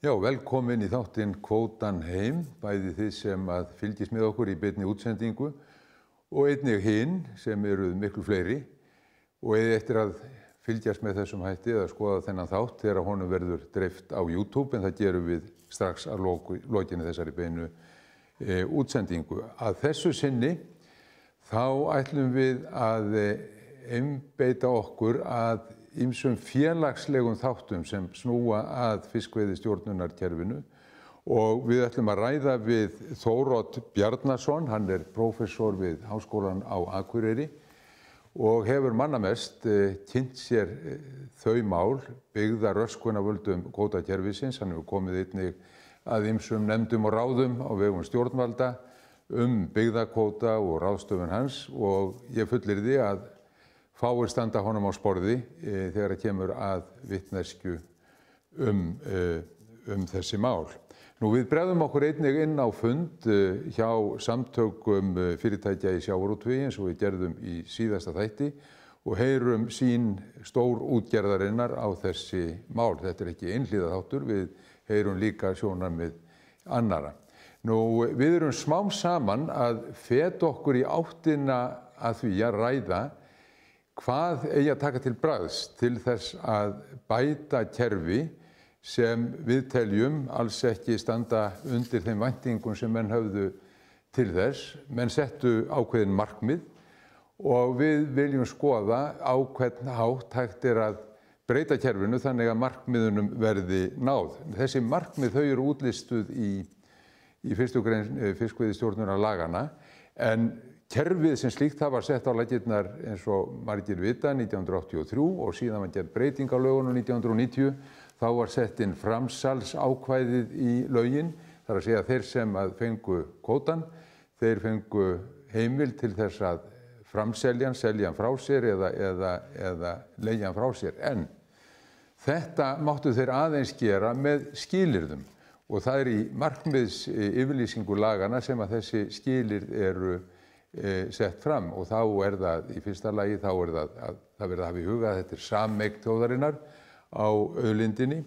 Já, velkomin í þáttinn Kvótann heim, bæði þið sem að fylgist með okkur í beinni útsendingu og einnig hinn sem eru miklu fleiri og eigi eftir að fylgjast með þessum hætti eða skoða þennan þátt þegar honum verður dreift á YouTube, en það gerum við strax að lokinni þessari beinu útsendingu. Að þessu sinni þá ætlum við að einbeita okkur að ýmsum félagslegum þáttum sem snúa að fiskveiðistjórnunarkerfinu og við ætlum að ræða við Þórodd Bjarnason, hann prófessor við Háskólann á Akureyri og hefur manna mest kynnt sér þau mál byggðaröskun af völdum kvótakerfisins. Hann hefur komið einnig að ýmsum nefndum og ráðum á vegum stjórnvalda byggðakvóta og ráðstöfun hans og ég fullyrði að fáir standa honum á sporði þegar það kemur að vitneskju þessi mál. Nú, við bregðum okkur einnig inn á fund hjá samtökum fyrirtækja í sjávarútvegi eins og við gerðum í síðasta þætti og heyrum sýn stórútgerðarinnar á þessi mál. Þetta ekki einhlíða þáttur, við heyrum líka sjónarmið annarra. Nú, við erum smám saman að feta okkur í áttina að því að ræða hvað eigi að taka til bragðs til þess að bæta kerfi sem við teljum alls ekki standa undir þeim væntingum sem menn höfðu til þess. Menn settu ákveðin markmið og við viljum skoða á hvern hátt hægt að breyta kerfinu þannig að markmiðunum verði náð. Þessi markmið þau eru útlistuð í 1. grein fiskveiðistjórnunarlaganna, en kerfið sem slíkt það var sett á laggirnar eins og margir vita 1983 og síðan var gerð breyting á lögunum 1990. Þá var sett inn framsalsákvæðið í lögin, þar að segja þeir sem að fengu kvótann, þeir fengu heimild til þess að framselja hann, selja hann frá sér eða leigja hann frá sér. En þetta máttu þeir aðeins gera með skilyrðum og það í markmiðsyfirlýsingu laganna sem að þessi skilyrð eru sett fram og þá það í fyrsta lagi þá það að það verði að hafa í huga að þetta sameign þjóðarinnar á auðlindinni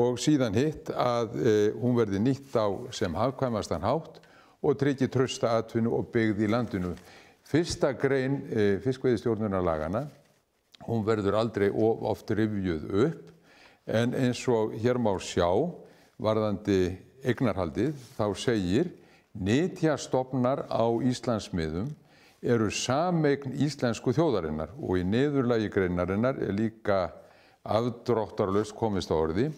og síðan hitt að hún verði nýtt á sem hagkvæmastan hátt og tryggi trausta atvinnu og byggð í landinu. 1. grein fiskveiðistjórnunarlaganna, hún verður aldrei of oft rifjuð upp, en eins og hér má sjá varðandi eignarhaldið þá segir: nytjastofnar á Íslandsmiðum eru sameign íslensku þjóðarinnar og í niðurlagi greinarinnar líka afdráttarlaust komist á orði: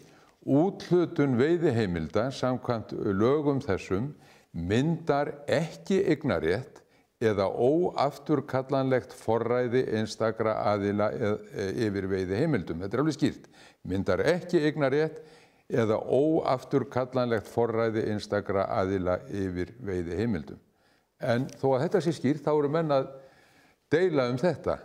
úthlutun veiðiheimilda samkvæmt lögum þessum myndar ekki eignarrétt eða óafturkallanlegt forræði einstakra aðila yfir veiðiheimildum. Þetta alveg skýrt. Myndar ekki eignarrétt eða óafturkallanlegt forræði einstakra aðila yfir veiðiheimildum. En þó að þetta sé skýrt, þá eru menn að deila þetta.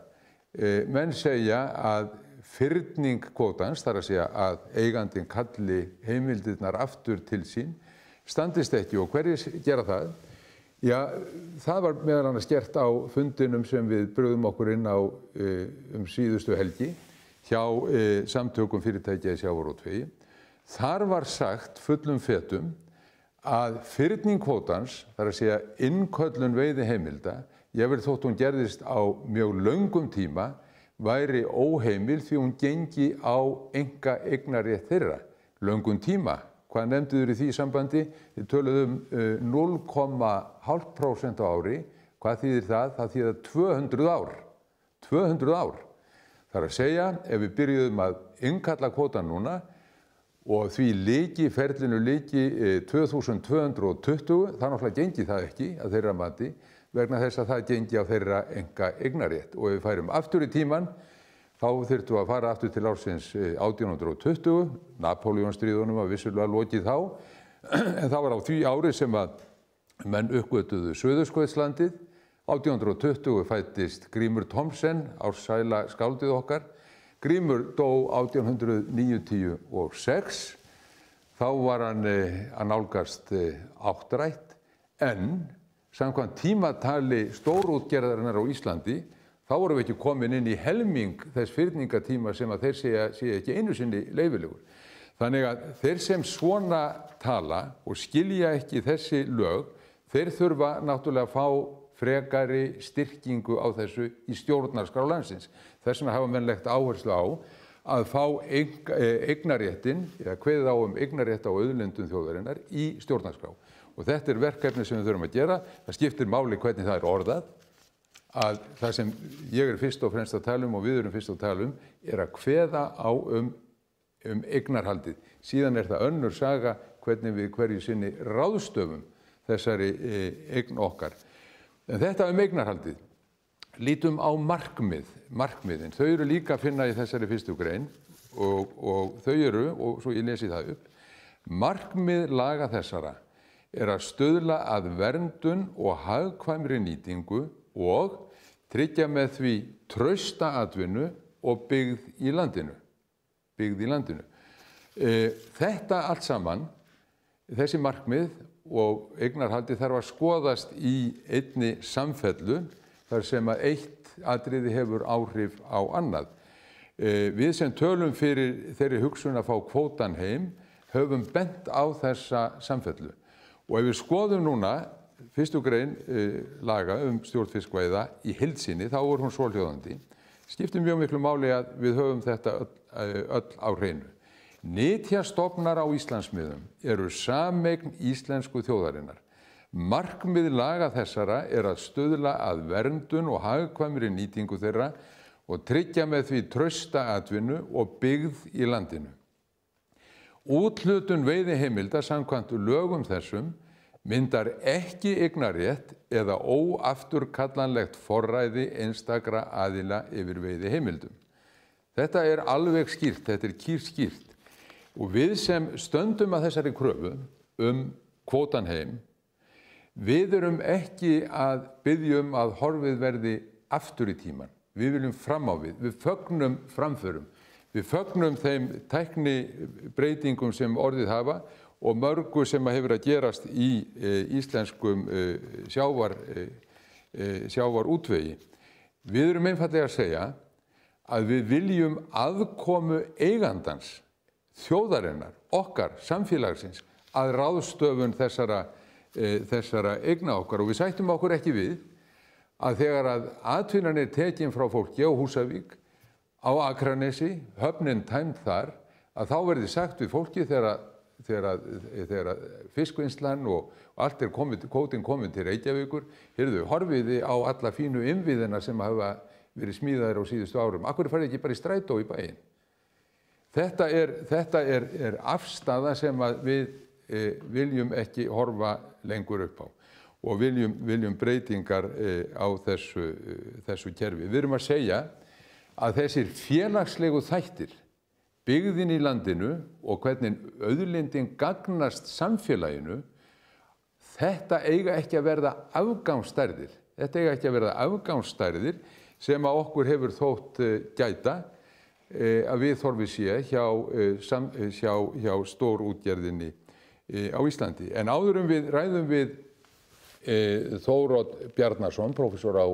Menn segja að fyrning kvótans, þar að segja að eigandinn kalli heimildirnar aftur til sín, standist ekki. Og hverjir gera það? Já, það var meðal annars gert á fundinum sem við brugðum okkur inn á síðustu helgi hjá samtökum fyrirtækja í sjávarútvegi. Þar var sagt fullum fetum að fyrning kvótans, þar að segja innköllun veiðiheimilda, jafnvel þótt hún gerðist á mjög löngum tíma, væri óheimil því hún gengi á eignarrétt þeirra. Löngum tíma, hvað nefnduður í því sambandi? Þið töluðum 0,5% á ári. Hvað þýðir það? Það þýðir 200 ár. 200 ár. Það að segja, ef við byrjuðum að innkalla kvótan núna og því ferlinu lyki 2220, þá náttúrulega gengi það ekki að þeirra mati vegna þess að það gengi á þeirra eignarétt. Og ef við færum aftur í tíman, þá þyrftum við að fara aftur til ársins 1820, Napóleonstríðunum var vissulega lokið þá, en það var á því ári sem að menn uppgötvuðu Suðurskautslandið. 1820 fæddist Grímur Thomsen, ársæla skáldið okkar. Grímur dó 1896, þá var hann að nálgast áttrætt, en samkvæmt tímatali stórútgerðarinnar á Íslandi, þá vorum við ekki komin inn í helming þess fyrningatíma sem að þeir segja sé ekki einu sinni leyfilegur. Þannig að þeir sem svona tala og skilja ekki þessi lög, þeir þurfa náttúrulega að fá frekari styrkingu á þessu í stjórnarskrá landsins. Þess vegna hafa menn lagt áherslu á að fá eignarréttinn, eða kveðið á eignarrétt á auðlindum þjóðarinnar í stjórnarskrá. Og þetta er verkefni sem við þurfum að gera. Það skiptir máli hvernig það er orðað, að það sem ég er fyrst og fremst að tala og við erum fyrst að tala er að kveða á eignarhaldið. Síðan er það önnur saga hvernig við hverju sinni ráðstöfum þessari eign okkar. En þetta eignarhaldið, lítum á markmiðin. Þau eru líka að finna í þessari fyrstu grein og þau eru, og svo ég lesi það upp, markmið laga þessara er að stuðla að verndun og hagkvæmri nýtingu og tryggja með því trausta atvinnu og byggð í landinu. Þetta allt saman, þessi markmið og eignarhaldi þarf að skoðast í einni samfellu þar sem að eitt atriði hefur áhrif á annað. Við sem tölum fyrir þeirri hugsun að fá kvótann heim höfum bent á þessa samfellu. Og ef við skoðum núna fyrstu grein laga stjórn fiskveiða í heild sinni, þá er hún svohljóðandi. Skiptir mjög miklu máli að við höfum þetta öll á hreinu. Nytjastofnar á Íslandsmiðum eru sameign íslensku þjóðarinnar. Markmið laga þessara er að stuðla að verndun og hagkvæmri nýtingu þeirra og tryggja með því trausta atvinnu og byggð í landinu. Úthlutun veiðiheimilda samkvæmt lögum þessum myndar ekki eignarrétt eða óafturkallanlegt forræði einstakra aðila yfir veiðiheimildum. Þetta er alveg skýrt, þetta er kýrskýrt. Og við sem stöndum að þessari kröfu kvótann heim, við erum ekki að biðja að horfið verði aftur í tímann. Við viljum fram á við fögnum framförum. Við fögnum þeim tæknibreytingum sem orðið hafa og mörgu sem hefur að gerast í íslenskum sjávarútvegi. Við erum einfaldlega að segja að við viljum aðkomu eigandans, þjóðarinnar, okkar, samfélagsins, að ráðstöfun þessara eigna okkar. Og við sættum okkur ekki við að þegar að atvinnan er tekin frá fólki á Húsavík, á Akranesi, höfnin tæmd þar, að þá verði sagt við fólki þegar fiskvinnslan og allt er kvótinn kominn til Reykjavíkur, heyrðu, horfiði á alla fínu innviðina sem hafa verið smíðaðir á síðustu árum. Akkur farið ekki bara í strætó í bæinn? Þetta er afstaða sem að við viljum ekki horfa lengur upp á og viljum breytingar á þessu kerfi. Við erum að segja að þessir félagslegu þættir, byggðin í landinu og hvernig auðlindin gagnast samfélaginu, þetta eiga ekki að verða afgangsstærðir. Þetta eiga ekki að verða afgangsstærðir sem að okkur hefur þótt gæta að viðhorfi sé hjá stórútgerðinni á Íslandi. En áður við ræðum við Þórodd Bjarnason, prófessor á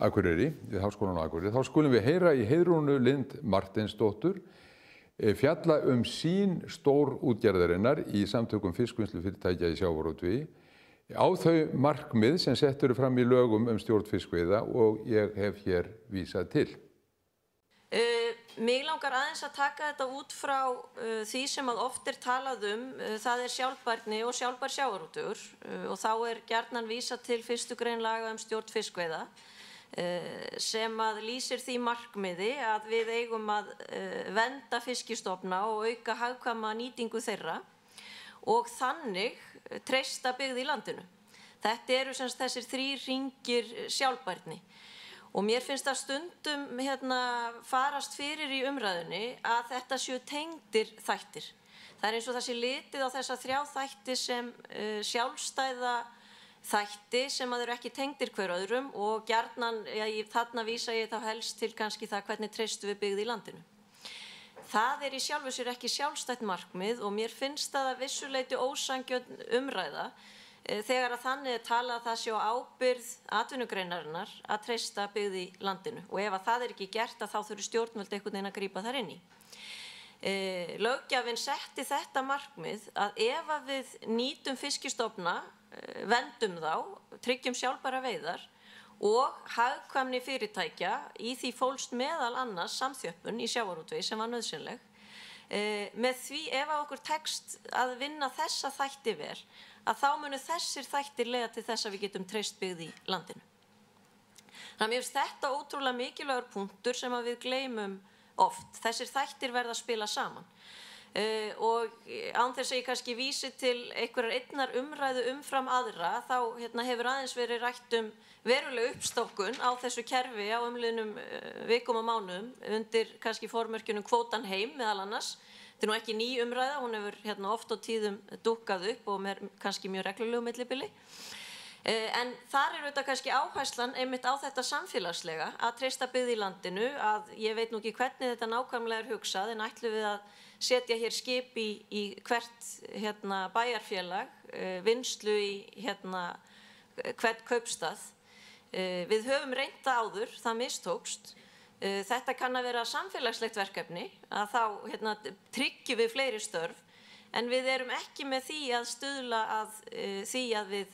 Akureyri, við Háskólann á Akureyri, þá skulum við heyra í Heiðrúnu Lind Marteinsdóttur fjalla sín stórútgerðarinnar í samtökum fiskvinnslufyrirtækja í sjávarútvegi á þau markmið sem sett eru fram í lögum stjórn fiskveiða og ég hef hér vísað til. Mig langar aðeins að taka þetta út frá því sem að oft er talað það er sjálfbærni og sjálfbær sjávarútvegur og þá er gjarnan vísað til 1. grein laga stjórn fiskveiða sem að lýsir því markmiði að við eigum að vernda fiskistofna og auka hagkvæma nýtingu þeirra og þannig treysta byggð í landinu. Þetta eru sem sagt þessir 3 hringir sjálfbærni. Og mér finnst það stundum farast fyrir í umræðunni að þetta séu tengdir þættir. Það er eins og það sé litið á þessa 3 þætti sem sjálfstæða þætti sem að eru ekki tengdir hver öðrum og gjarnan, þarna vísa ég þá helst til kannski það hvernig treystum við byggð í landinu. Það er í sjálfu sér ekki sjálfstætt markmið og mér finnst það að vissu leyti ósanngjörn umræða þegar að þannig er talað að það sé á ábyrgð atvinnugreinarinnar að treysta byggð í landinu og ef að það er ekki gert að þá þurfi stjórnvöld einhvern veginn að grípa þar inn í. Löggjafinn setti þetta markmið að ef að við nýtum fiskistofna, verndum þá, tryggjum sjálfbæra veiðar og hagkvæmni fyrirtækja í því fólst meðal annars samþjöppun í sjávarútvegi sem var nauðsynleg. Með því ef að okkur tekst að vinna þessa þætti vel, að þá munu þessir þættir leiða til þess að við getum treyst byggð í landinu. Þannig að mér finnst þetta ótrúlega mikilvægur punktur sem að við gleymum oft. Þessir þættir verða að spila saman. Og án þess að ég kannski vísi til einhverjar einnar umræðu umfram aðra, þá hefur aðeins verið rætt veruleg uppstokkun á þessu kerfi á umliðnum vikum og mánuðum undir kannski formörkjunum kvótan heim meðal annars. Þetta er nú ekki ný umræða, hún hefur oft og tíðum dúkkað upp og með kannski mjög reglulegu millibili. En þar auðvitað kannski áherslan einmitt á þetta samfélagslega að treysta byggð í landinu, að ég veit nú ekki hvernig þetta nákvæmlega hugsað, en ætlum við að setja hér skip í hvert bæjarfélag, vinnslu í hvert kaupstað. Við höfum reynt það áður, það mistókst. Þetta kann að vera samfélagslegt verkefni, að þá tryggjum við fleiri störf, en við erum ekki með því að stuðla að því að við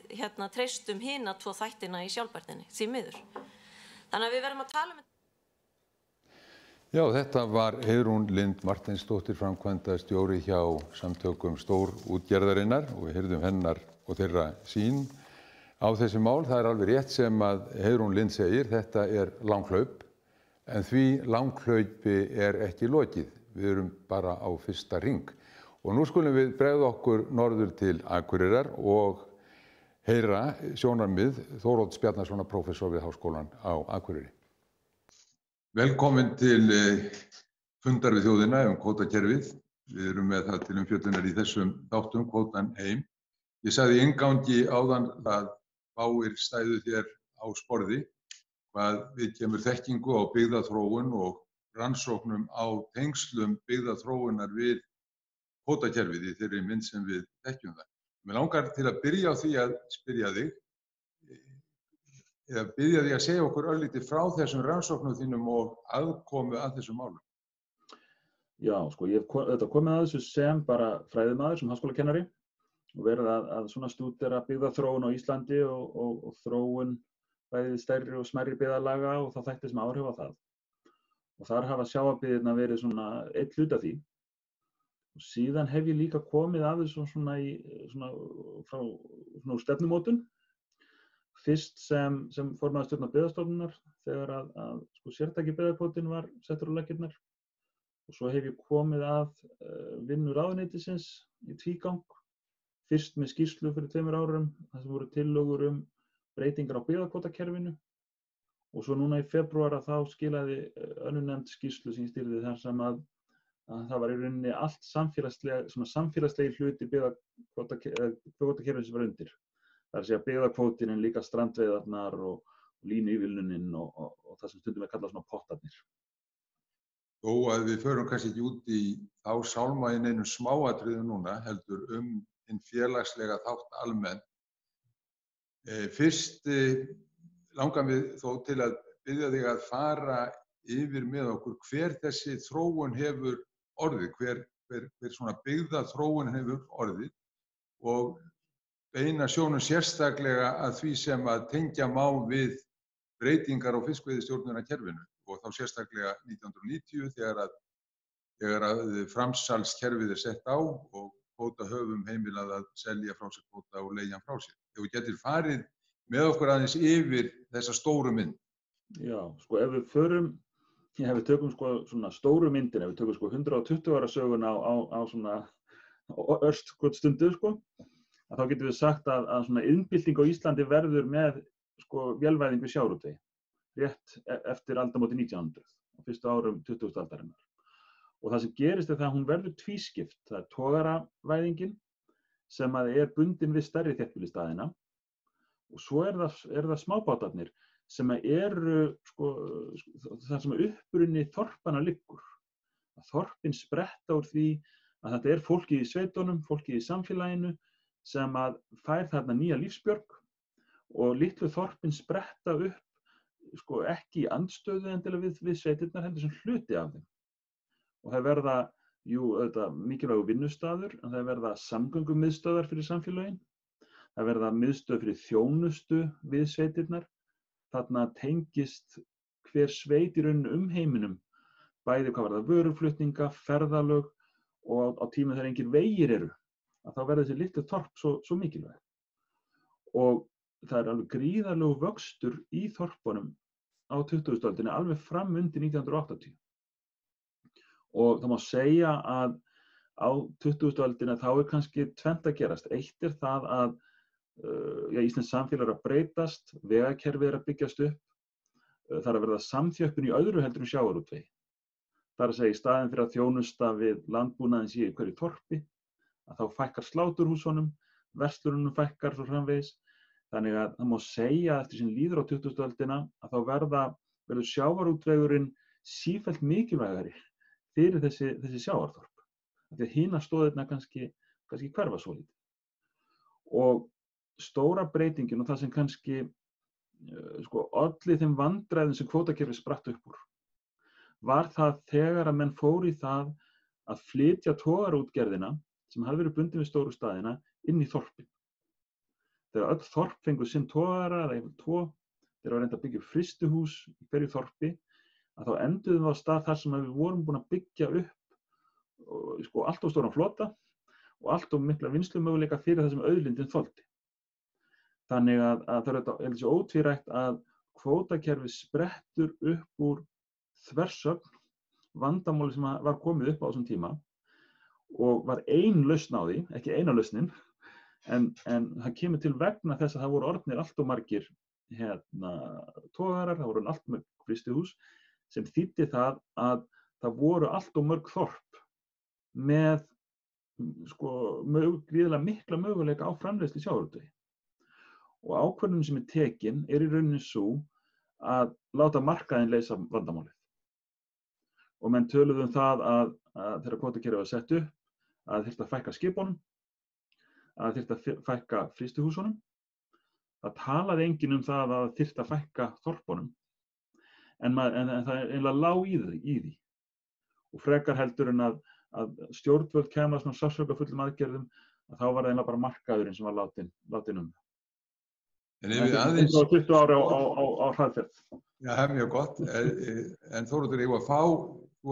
treystum hina tvo þættina í sjálfbærninni, því miður. Þannig að við verðum að tala um. Já, þetta var Heiðrún Lind Marteinsdóttir, framkvæmdastjóri hjá Samtökum stórútgerðarinnar, og við heyrðum hennar og þeirra sýn á þessi mál. Það er alveg rétt sem að Heiðrún Lind segir, þetta er langhlaup, en því langhlaupi er ekki lokið. Við erum bara á fyrsta hring. Og nú skulum við bregða okkur norður til Akureyrar og heyra sjónarmið Þórodds Bjarnasonar, prófessor við Háskólann á Akureyri. Velkomin til fundar við þjóðina kvótakerfið. Við erum með það til umfjöllunar í þessum þáttum, kvótan heim. Ég sagði í inngangi áðan að fáir stæðu þér á sporði hvað við kemur þekkingu á byggðaþróun og rannsóknum á tengslum byggðaþróunar við kvótakerfið í þeirri mynd sem við þekkjum það. Mig langar til að byrja á því að spyrja þig, eða biðja þig að segja okkur örlítið frá þessum rannsóknum þínum og aðkomu að þessum málum. Já, sko, ég hef komið að þessu sem bara fræðimaður, sem háskólakennari, og verið að svona stúdera byggðaþróun á Íslandi og þróun bæði stærri og smærri byggðarlaga og það þætti sem áhrif á það. Og þar hafa sjávarbyggðirnar verið svona einn hluti af því. Og síðan hef ég líka komið að þessu frá stefnumótun. Fyrst sem formaður stjórnar Byggðastofnunar þegar að sértæki byggðakvótinn var settur á laggirnar. Og svo hef ég komið að vinnu ráðuneytisins í tvígang. Fyrst með skýrslu fyrir 2 árum, þar sem voru tillögur breytingar á byggðakvótakerfinu. Og svo núna í febrúar að þá skilaði önnur nefnd skýrslu sem ég stýrði þar sem að það var í rauninni allt samfélagslegi hluti byggðakvótakerfið sem var undir. Það er að segja byggðakvótinn en líka strandveiðarnar og línuívilnunin og það sem stundum kallað svona pottarnir. Þó að við förum kannski ekki út í þá sálma í neinum smáatriðum núna, heldur hinn félagslega þátt almennt. Fyrst langar við þó til að biðja þig að fara yfir með okkur hver þessi þróun hefur orðið, hver svona byggðaþróun hefur orðið og beina sjónum sérstaklega að því sem að tengja má við breytingar á fiskveiðistjórnunarkerfinu og þá sérstaklega 1990 þegar að framsalskerfið sett á og kvótahöfum heimilað að selja frá sér kvóta og leigja hann frá sér. Ef við getum farið með okkur aðeins yfir þessa stóru mynd. Já, sko ef við tökum svona stóru myndin, ef við tökum 120 ára söguna á svona örststundu, að þá getum við sagt að svona iðnbylting á Íslandi verður með vélvæðingu sjávarútvegi, rétt eftir aldamótin 1900, á fyrstu árum 20. aldarinnar. Og það sem gerist er það að hún verður tvískipt. Það er togaravæðingin sem er bundin við stærri þéttbýlisstaðina og svo er það smábátarnir sem eru það sem uppruni þorpanna liggur. Þorpin spretta úr því að þetta er fólkið í sveitunum, fólkið í samfélaginu sem að fær þarna nýja lífsbjörg og litlu þorpin spretta upp ekki í andstöðu endilega við sveitirnar heldur sem hluti af þeim. Og það verða Jú, auðvitað mikilvægur vinnustaður, en það verða samgöngumiðstöðvar fyrir samfélögin. Það verða miðstöð fyrir þjónustu við sveitirnar. Þarna tengist hver sveit í rauninu heiminum, bæði hvað varðar vöruflutninga, ferðalög og á tímum þegar engir vegir eru, að þá verða þessi litlu þorp svo mikilvæg. Og það er alveg gríðarlegur vöxtur í þorpunum á 20. öldinni, alveg fram undir 1980. Og það má segja að á 20. öldinni þá er kannski tvennt að gerast. Eitt er það að íslenskt samfélag er að breytast, vegakerfið er að byggjast upp, það er að verða samþjöppun í öðru heldur en sjávarútvegi. Það er að segja í staðinn fyrir að þjónusta við landbúnaðinn sé í hverju þorpi, að þá fækkar sláturhúsunum, verslunum fækkar svo framvegis. Þannig að það má segja eftir sem líður á 20. öldina að þá verður sjávarútvegurinn sífellt mikilvægari fyrir þessi sjávarþorp. Því að hinar stoðirnar kannski hverfa svolítið. Og stóra breytingin og það sem kannski olli þeim vandræðum sem kvótakerfið spratt upp úr var það þegar að menn fóru í það að flytja togaraútgerðina sem hafði verið bundin við stóru staðina inn í þorpin. Þegar öll þorp fengu sinn togara eða jafnvel tvo, þegar var reynt að byggja frystuhús í hverju þorpi, að þá enduðum við á stað þar sem við vorum búin að byggja upp allt of stóran flota og allt of mikla vinnslumöguleika fyrir það sem auðlindin þoldi. Þannig að það er þessi ótvírætt að kvótakerfið sprettur upp úr þversögn vandamáli sem var komið upp á þessum tíma og var ein lausn á því, ekki eina lausnin, en það kemur til vegna þess að það voru orðnir allt of margir togarar, það voru allt mörg frystihús sem þýddi það að það voru allt of mörg þorp með gríðarlega mikla möguleika á framleiðslu í sjávarútvegi. Og ákvörðunin sem er tekin í rauninni sú að láta markaðinn leysa vandamálið. Og menn töluðu það að þegar kvótakerfið var sett upp, að þyrfti að fækka skipunum, að þyrfti að fækka frystuhúsunum. Það talaði enginn það að þyrfti að fækka þorpunum, en það er eiginlega lá í því. Og frekar heldur en að stjórnvöld kæmu að svona sársaukafullum aðgerðum, að þá var það eiginlega bara markaðurinn sem var látin En ef við aðeins... 20 ára á hraðferð. Já, það er mjög gott. En Þóroddur, ég var að fá, þú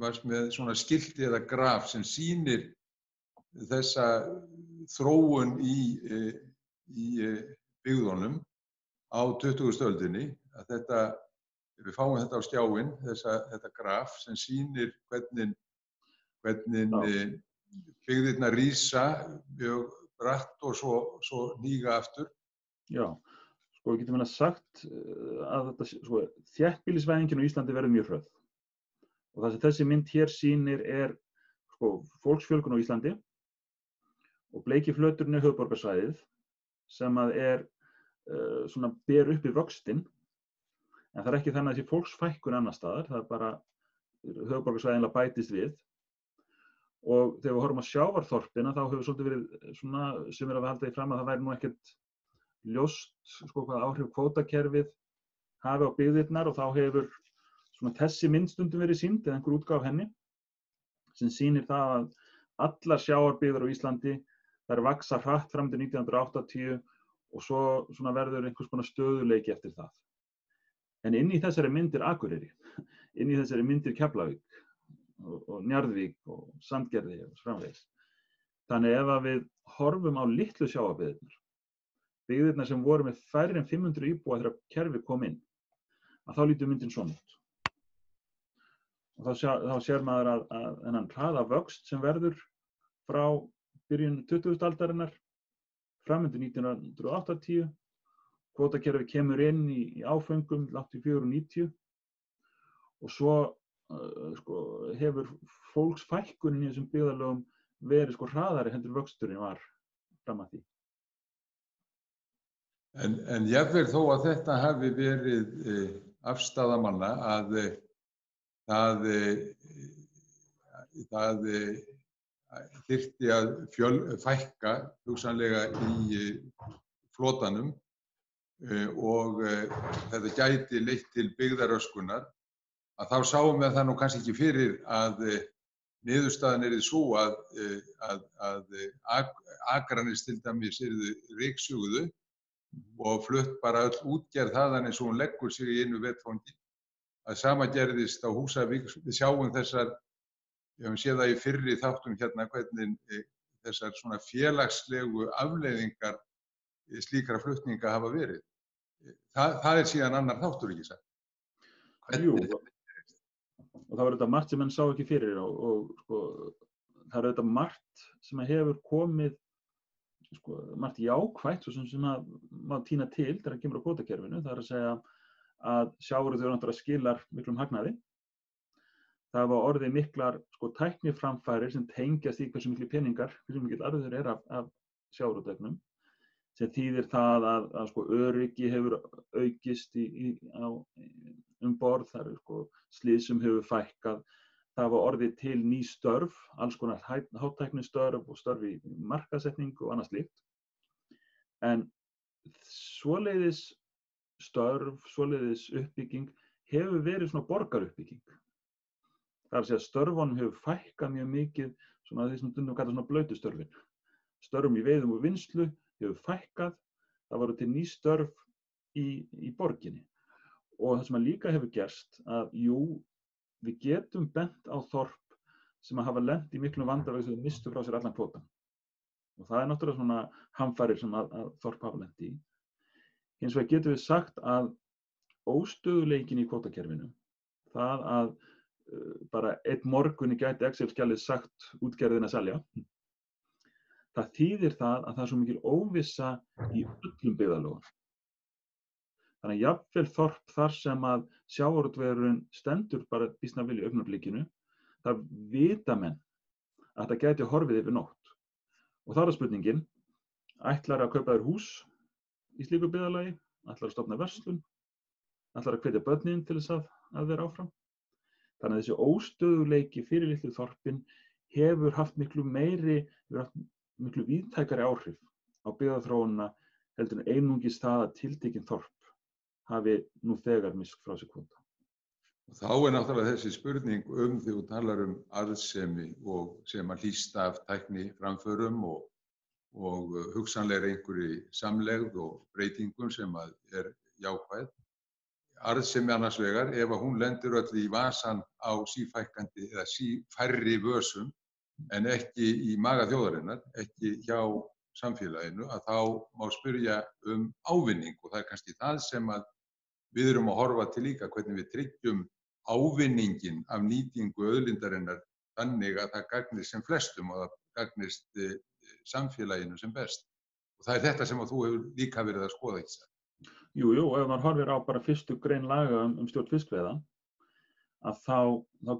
varst með svona skilti eða graf sem sýnir þessa þróun í byggðunum á 20. öldinni. Að við fáum þetta á skjáinn, þetta graf sem sýnir hvernig byggðirnar rísa mjög bratt og svo hníga aftur. Já, við getum sagt að þéttbýlisvæðingin á Íslandi verður mjög hröð. Og það sem þessi mynd hér sýnir er fólksfjölgun á Íslandi og Bleikiflöturinn er höfuðborgarsvæðið sem ber upp í vöxtinn. En það er ekki þannig að þessi fólksfækkun annars staðar, það er bara höfuðborgarsvæðinlega bætist við. Og þegar við horfum á sjávarþorpina þá hefur svolítið verið sem að halda því fram að það væri nú ekkert ljóst hvað áhrif kvótakerfið hafi á byggðirnar og þá hefur þessi mynd stundum verið sýnd eða einhver útgáfa af henni sem sýnir það að allar sjávarbyggðir á Íslandi þær vaxa hratt fram til 1980 og svo verður einhvers konar stöðuleiki eftir það. En inn í þessari mynd er Akureyri, inn í þessari mynd er Keflavík og Njarðvík og Sandgerði og framvegis. Þannig ef að við horfum á litlu sjávarbyggðirnar, byggðirnar sem voru með færri en 500 íbúa þegar kerfið kom inn, að þá lítur myndin svona út. Og þá sér maður að þennan hraða vöxt sem verður frá byrjun 20. aldarinnar fram undir 1980, kvótakerfið kemur inn í áföngum 84 og 90 og svo hefur fólksfækkunin í þessum byggðarlögum verið hraðari heldur vöxturinn var fram að því. En jafnvel þó að þetta hafi verið afstaða manna að það þyrfti að fækka hugsanlega í flotanum og þetta gæti leitt til byggðaröskunar, að þá sáum við það nú kannski ekki fyrir að niðurstaðan yrði sú að Akranes til dæmis yrðu ryksuguðu og flutt bara öll útgerð þaðan eins og hún leggur sig í einu vetfangi. Að sama gerðist á Húsavík. Við sjáum þessar, við höfum séð það í fyrri þáttum hérna, hvernig þessar svona félagslegu afleiðingar slíkra flutninga hafa verið. Það síðan annar þáttur, ekki satt? Jú, og það var auðvitað margt sem menn sá ekki fyrir og sko, það er auðvitað margt sem hefur komið, sko, margt jákvætt sem að maður týna til þegar kemur á kvótakerfinu. Það er að segja að sjávarútvegurinn náttúrulega skilar miklum hagnaði. Það var orðið miklar sko, tækniframfarir sem tengjast í hversu miklu peningar, hversu mikill arður er af sjávarútveginum, sem þýðir það að sko, öryggi hefur aukist borð, það sko, slysum hefur fækkað. Það var orðið til ný störf, alls konar hátæknistörf og störf í markaðssetningu og annað slíkt. En svoleiðis störf, svoleiðis uppbygging hefur verið svona borgaruppbygging. Það er að segja að störfunum hefur fækkað mjög mikið, svona því sem stundum kallast svona blautu störfin. Störfum í veiðum og vinnslu hefur fækkað, það voru til ný störf í borginni. Og það sem líka hefur gerst að jú, við getum bent á þorp sem hafa lent í miklum vanda vegna þess að þau mistu frá sér allan kvótann. Og það er náttúrulega svona hamfarir sem að þorp hafa lent í. Hins vegar getum við sagt að óstöðuleikin í kvótakerfinu, það að bara einn morgun í gæti Excel-skjalið sagt útgerðin að selja, það þýðir það að það er svo mikil óvissa í öllum byggðarlögum. Þannig að jafnvel þorp þar sem að sjávarútvegurinn stendur bara býsna vel í augnablikinu, það vita menn að þetta gæti horfið yfir nótt. Og þá er spurningin, ætlar að kaupa þér hús í slíku byggðarlagi, ætlar að stofna verslun, ætlar að hvetja börnin til þess að vera áfram. Þannig að þessi óstöðuleiki fyrir litlu þorpin hefur haft miklu víðtækari áhrif á byggðaþróunina heldur en einungis það að tiltekin þorp hafi nú þegar misst frá sér kvóta. Þá náttúrulega þessi spurning þegar þú talar arðsemi og sem að hlýsta af tækni framförum og hugsanlega einhverju samlegð og breytingum sem að jákvæð. Arðsemi annars vegar, ef að hún lendir öll í vasan á sífækkandi eða sífærri vösum en ekki í maga þjóðarinnar, ekki hjá samfélaginu, að þá má spyrja ávinning og það er kannski það sem að við erum að horfa til líka, hvernig við tryggjum ávinningin af nýtingu auðlindarinnar þannig að það gagnist sem flestum og það gagnist samfélaginu sem best. Og það er þetta sem að þú hefur líka verið að skoða, ekki satt? Jú, ef maður horfir á bara fyrstu grein laga stjórn fiskveiða, að þá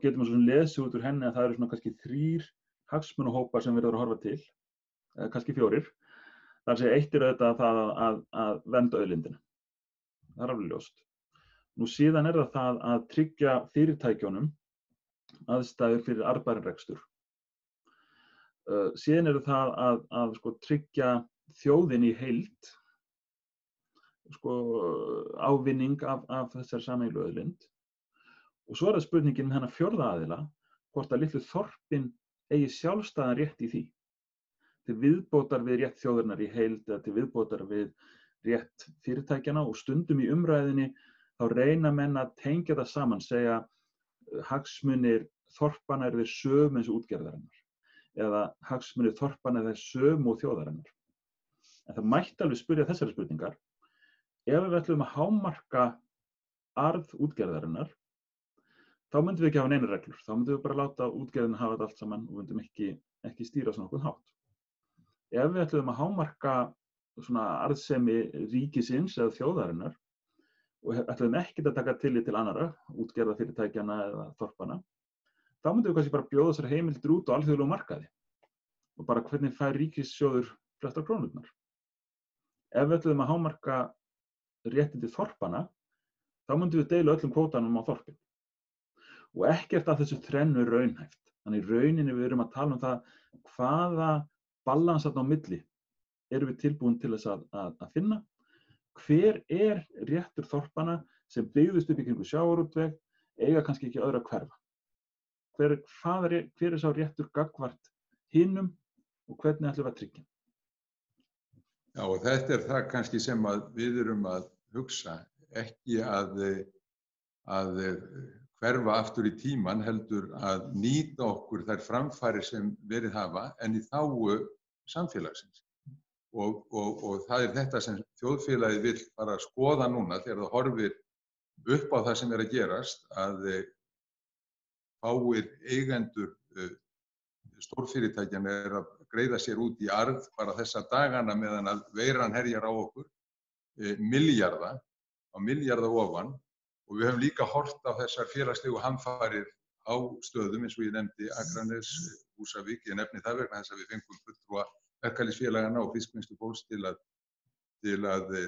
getur maður svona lesið út úr henni að það eru svona kannski 3 hagsmunahópar sem við erum að horfa til, eða kannski 4. Það er að segja, eitt er auðvitað það að vernda auðlindina. Það er alveg ljóst. Nú síðan er það að tryggja fyrirtækjunum aðstæður fyrir arðbæran rekstur. Síðan er það að sko, tryggja þjóðinni í heild sko, ávinning af þessari sameiginlegu auðlind. Og svo er það spurningin með hennar 4. aðila, hvort að litlu þorpin eigi sjálfstæðan rétt í því. Til viðbótar við rétt þjóðarinnar í heild eða til viðbótar við rétt fyrirtækjana og stundum í umræðinni þá reyna menn að tengja það saman, segja hagsmunir þorpana eru þeir sömu eins og útgerðarinnar eða hagsmunir þorpana eru þeir sömu og þjóðarinnar. En það mætti alveg spyrja þessari spurningar. Ef við ætlum að hámarka arð útgerðarinnar, þá myndum við ekki hafa neina reglur. Þá myndum við bara láta útgerðina hafa þetta allt saman og myndum ekki stýra svona nokkuð hátt. Ef við ætlum að hámarka svona arðsemi ríkisins eða þjóðarinnar og ætlum ekkert að taka tillit til annarra, útgerðarfyrirtækjanna eða þorpana, þá myndum við kannski bara bjóða þessar heimildir út á alþjóðlegum markaði og bara hvernig fær ríkissjóður flestar krónurnar. Ef við ætlum að hámarka réttindi þorpana, þá myndum við deila öllum kvótanum á þorpin. Og ekkert af þessu þrennu er raunhæft. Þannig í rauninni við erum að tala það hvaða balans þarna á milli erum við tilbúin til þess að finna. Hver er réttur þorpana sem byggðust upp í kringum sjávarútveg eiga kannski ekki öðru að hverfa. hver er sá réttur gagnvart hinum og hvernig ætlum við að tryggja? Já, og þetta það kannski sem að við erum að hugsa, ekki að hverfa aftur í tíman, heldur að nýta okkur þær framfarir sem verið hafa en í þágu samfélagsins. Og það þetta sem þjóðfélagið vill bara skoða núna þegar það horfir upp á það sem að gerast, að fáir eigendur stórfyrirtækjanna að greiða sér út í arð bara þessa dagana meðan að veiran herjar á okkur, milljarða ofan, og við höfum líka horft á þessar félagslegu hamfarir á stöðum eins og ég nefndi Akranes, Húsavík, ég nefni það vegna þess að við fengum fulltrúa verkalýðsfélaganna og fiskvinnslufólks til að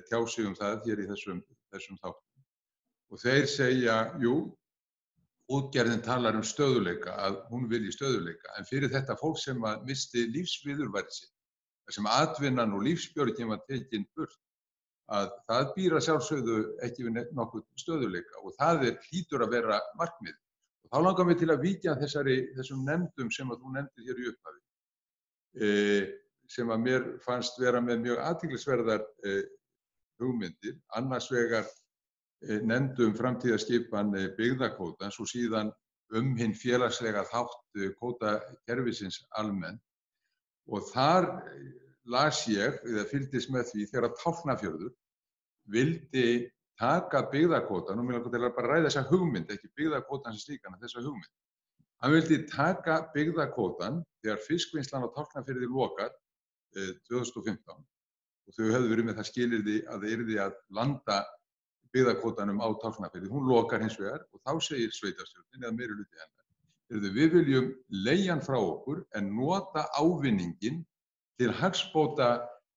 tjá sig það hér í þessum þáttum. Og þeir segja, jú, útgerðin talar stöðugleika, að hún vilji stöðugleika, en fyrir þetta fólk sem að missti lífsviðurværi sitt, þar sem atvinnan og lífsbjörgin var tekin burt, að það býr að sjálfsögðu ekki við nokkuð stöðugleika og það hlýtur að vera markmið. Og þá langar við til að víkja þessum nefndum sem að þú nefndir hér í upphafi, sem að mér fannst vera með mjög athyglisverðar hugmyndir, annars vegar nefndum framtíðarskipan byggðakvótans og síðan hinn félagslega þátt kvótakerfisins almennt. Og þar las ég, eða fylgdist með því, þegar Tálknafjörður vildi taka byggðakvótann, og mér langar til að bara ræða þessa hugmynd, ekki byggðakvótan sem slíkan, þessa hugmynd. Hann vildi taka byggðakvótann þegar fiskvinnslan á Tálknafirði lokar 2015 og þau höfðu verið með það skilyrði að það yrði að landa byggðakvótanum á Tálknafirði. Hún lokar hins vegar og þá segir sveitarstjórnin eða meirihluti hennar, við viljum leigja hann frá okkur en nota ávinninginn til hagsbóta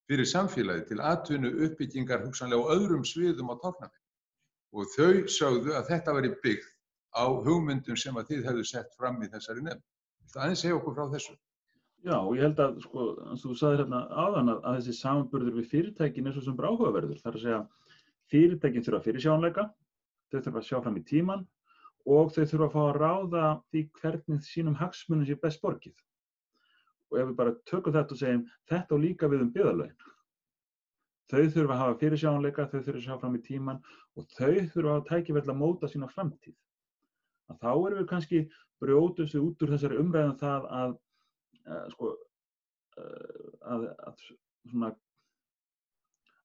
fyrir samfélagið, til atvinnu uppbyggingar hugsanlega á öðrum sviðum á Tálknafirði. Og þau sögðu að þetta væri byggt á hugmyndum sem að þið hefðu sett fram í þessari nefnd. Viltu aðeins segja okkur frá þessu? Já, og ég held að, eins og þú sagðir hérna áðan að þessi samanburður við fyrirtækin svo sem bara áhugaverður. Það að segja, fyrirtækin þurfa fyrirsjáanleika, þau þurfa að sjá fram í tímann og þau þurfa að fá að ráða því hvernig sínum hagsmunum sé best borgið. Og ef við bara tökum þetta og segjum, þetta á líka við byggðarlögin. Þau þurfa að hafa fyrirsjáanleika, þau þurfa að sjá fram í tímann og þau þurfa að hafa tækifæri til að móta sína framtíð. Þá erum við kannski brjótumst við út úr þessari umræðum það að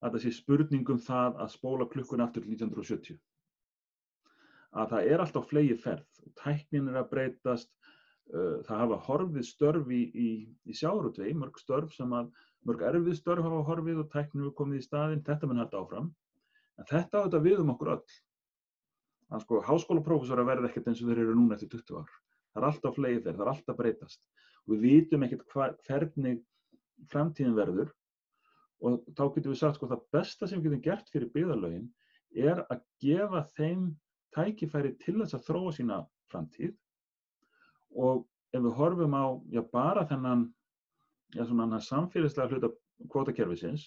það sé spurning það að spóla klukkuna aftur til 1970. Að það alltaf fleygi ferð, tæknin að breytast, það hafa horfið störf í sjávarútvegi, mörg erfið störf hafa horfið og tæknin hefur komið í staðinn, þetta mun halda áfram. En þetta á þetta við okkur öll. Að háskólaprófessorar verða ekkert eins og þeir eru núna eftir 20 ár. Það alltaf fleygi ferð, það alltaf breytast. Og við vitum ekkert hvernig framtíðin verður og þá getum við sagt það besta sem við getum gert fyrir byggðarlögin að gefa þeim tækifæri til þess að þróa sína framtíð og ef við horfum á bara þennan samfélagslega hluta kvótakerfisins,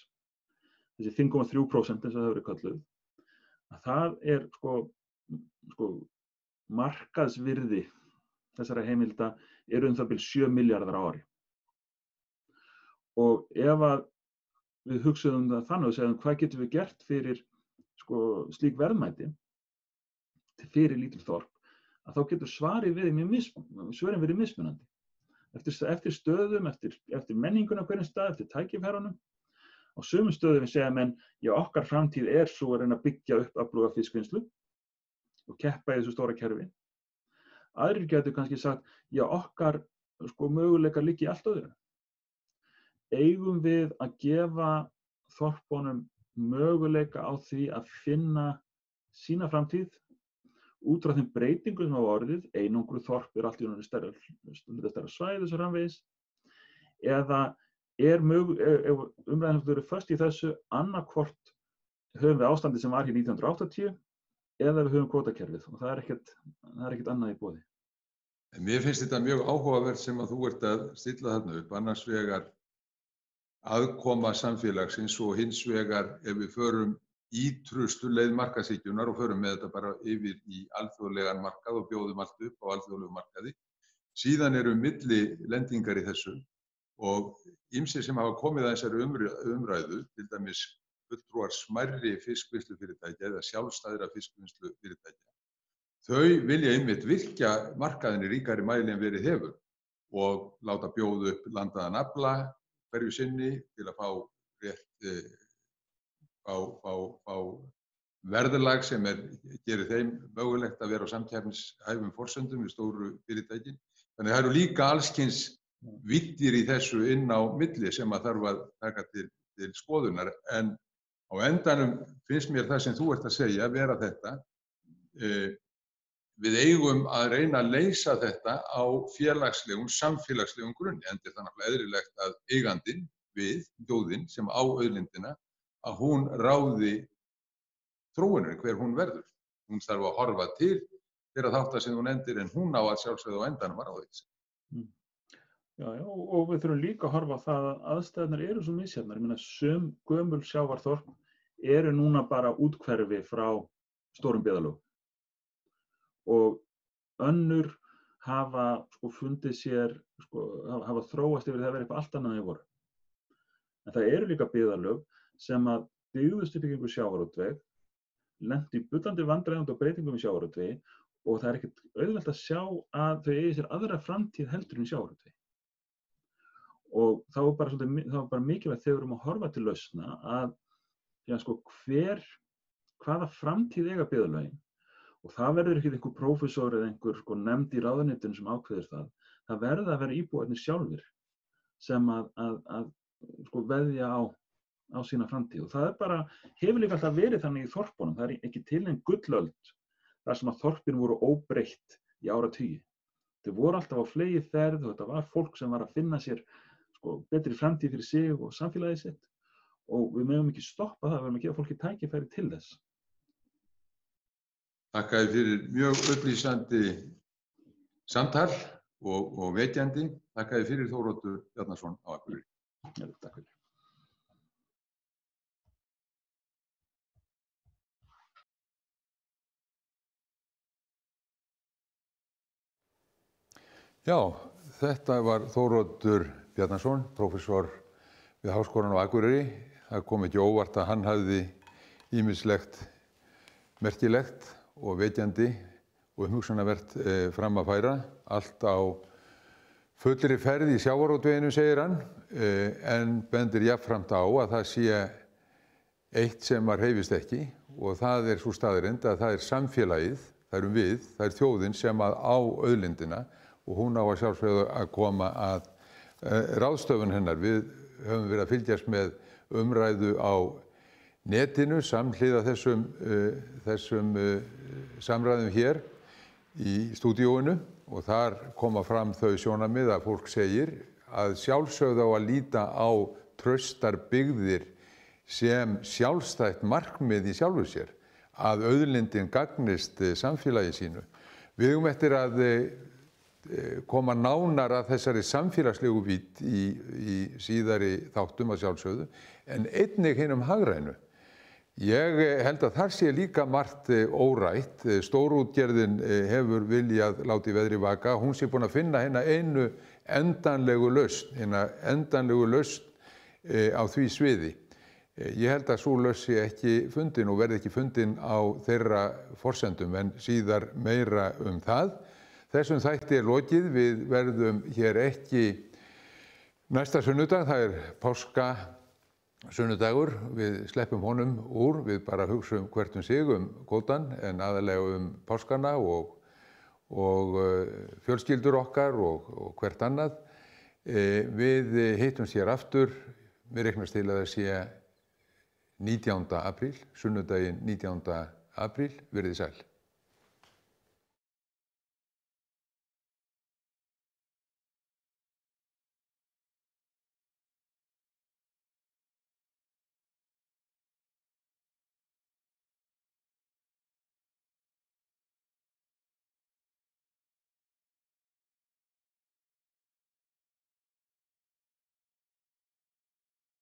þessi 5,3% eins og það hefur verið kölluð, að það markaðsvirði þessara heimilda það bil 7 milljarðar á ári. Og ef við hugsaðum það þannig og segðum hvað getum við gert fyrir slík verðmæti fyrir lítil þorp, að þá getur svörin verið mismunandi. Eftir stöðum, eftir menninguna á hverjum stað, eftir tækifærunum. Á sumum stöðum við segja menn, okkar framtíð svo að reyna að byggja upp öfluga fiskvinnslu og keppa í þessu stóra kerfi. Aðrir getur kannski sagt, okkar möguleikar liggja í allt öðru. Eigum við að gefa þorpunum möguleika á því að finna sína framtíð út frá þeim breytingum sem hafa orðið, einangruð þorp allt í einu stærra svæði svo framvegis, eða umræðan hefur verið föst í þessu annarkvort höfum við ástandið sem var hér 1980 eða við höfum kvótakerfið og það ekkert annað í boði. Mér finnst þetta mjög áhugavert sem að þú ert að stilla þarna upp, annars vegar aðkoma samfélagsins og hins vegar ef við förum ítrustu leið markaðshyggjunnar og förum með þetta bara yfir í alþjóðlegan markað og bjóðum allt upp á alþjóðlegum markaði, Síðan eru millilendingar í þessu og ýmsir sem hafa komið að þessari umræðu, til dæmis fulltrúar smærri fiskvinnslufyrirtækja eða sjálfstæðra fiskvinnslufyrirtækja. Þau vilja einmitt virkja markaðinn í ríkari mæli en verið hefur og láta bjóða upp landaðan afla hverju sinni til að fá rétt fá verðlag sem gerir þeim mögulegt að vera á samkeppnishæfum forsendum við stóru fyrirtækin. Þannig það eru líka allskyns vittir í þessu inn á milli sem að þarf að taka til skoðunar. En á endanum finnst mér það sem þú ert að segja vera þetta. Við eigum að reyna að leysa þetta á félagslegum, samfélagslegum grunni. En það er náttúrulega eðlilegt að eigandinn, við, þjóðin sem á auðlindina, að hún ráði þróuninni, hver hún verður. Hún þarf að horfa til þeirra þátta sem hún endir en hún á að sjálfsögðu á endanum að ráða þessu. Já, og við þurfum líka að horfa á það að aðstæðurnar eru svo misjafnar. Ég meina, sum gömul sjávarþorp eru núna bara úthverfi frá stórum byggðarlögum. Og önnur hafa fundið sér, hafa þróast yfir það að vera eitthvað allt annað en þau voru. En það eru líka byggðarlög sem að byggðust upp í kringum sjávarútveg, lentu í bullandi vandræðum og breytingum í sjávarútvegi og það er ekkert auðvelt að sjá að þau eigi sér aðra framtíð heldur en sjávarútvegi. Og þá var bara mikilvægt þegar við erum að horfa til lausna að hvaða framtíð eiga byggðarlögin. Og það verður ekki einhver prófessor eða einhver nefnd í ráðuneytinu sem ákveður það. Það verða að vera íbúarnir sjálfir sem að veðja á sína framtíð. Og það bara, hefur líka alltaf verið þannig í þorpunum. Það er ekki til en gullöld þar sem að þorpin voru óbreytt í áratugi. Þau voru alltaf á fleygiferð og þetta var fólk sem var að finna sér betri framtíð fyrir sig og samfélagið sitt. Og við megum ekki stoppa það, við megum að gefa fólki tækifæri til þess. Þakka þér fyrir mjög upplýsandi samtal og vekjandi. Þakka þér fyrir Þóroddur Bjarnason á Akureyri. Já, takk fyrir. Já, þetta var Þóroddur Bjarnason, prófessor við Háskólann á Akureyri. Það kom ekki óvart að hann hafði ýmislegt merkilegt og vekjandi og umhugsunarvert fram að færa. Allt á fullri ferð í sjávarútveginu, segir hann, en bendir jafnframt á að það sé eitt sem að hreyfist ekki og það er sú staðreynd að það er samfélagið, það erum við, það er þjóðin sem að á auðlindina og hún á að sjálfsögðu að koma að ráðstöfun hennar. Við höfum verið að fylgjast með umræðu á netinu samhliða þessum samræðum hér í stúdíóinu og þar koma fram þau sjónarmið að fólk segir að sjálfsögðu á að líta á traustar byggðir sem sjálfstætt markmið í sjálfu sér, að auðlindin gagnist samfélagi sínu. Við eigum eftir að koma nánar að þessari samfélagslegu vídd í síðari þáttum að sjálfsögðu, en einnig hinum hagrænu. Ég held að þar sé líka margt órætt. Stórútgerðin hefur viljað láta í veðri vaka. Hún sé búin að finna hérna einu endanlegu lausn, á því sviði. Ég held að sú lausn sé ekki fundin og verði ekki fundin á þeirra forsendum, en síðar meira um það. Þessum þætti er lokið. Við verðum hér ekki næsta sunnudag, það er páskasunnudagur. Við sleppum honum úr, við bara hugsum hvert sig kvótann, en aðalega páskana og fjölskyldur okkar og hvert annað. Við hittumst hér aftur, við reiknumst til að það sé 19. apríl, sunnudaginn 19. apríl, verið sæl.